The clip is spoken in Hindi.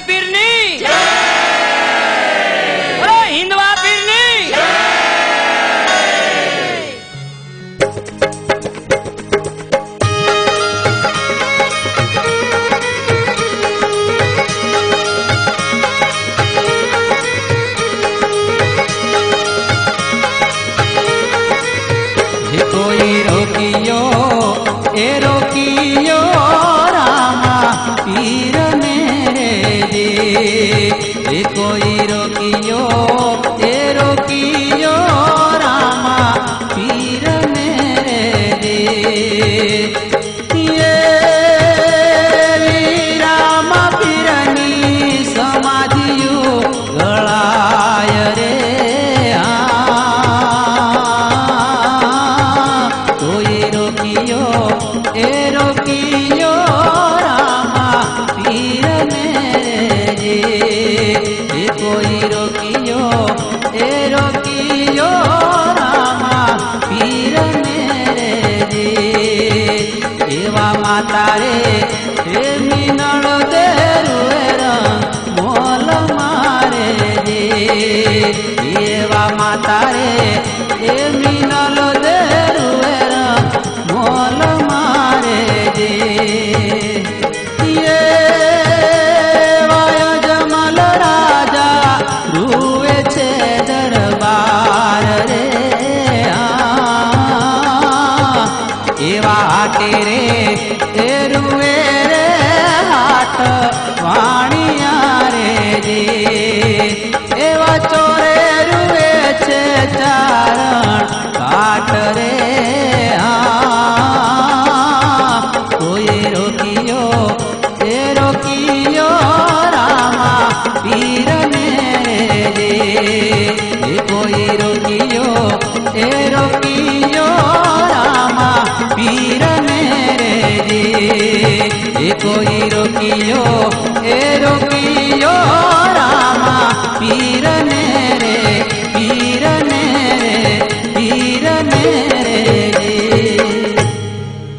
पीरनी बोलो हिंदवा पीरनी कोई रोकियो ए रोकियो रामा पीर मेरे दे कोई रोकियो ए रोकियो रामा पीर मेरे दे ये रामा पीरनी समाधियो गळाय रे ए रोकियो रामा पीर मेरे जे कोई रोकियो ए रोकियो रामा पीर मेरे जे एवा माता रे हे मीनल दे रुएर मोल मारे जे एवा माता रे हे मीनल दे रुएर मोल मारे जे ये वाया जमल राजा रुए छे दरबार रे एवा हाटे रे ए रुए रे हाट वाणिया रे जे एवा चोरे रुए छे चारण काट रे रामा पीर मेरे दे कोई रोकियो ए रोकियो रामा पीर मेरे दे कोई रोकियो ए रोकियो रामा पीर मेरे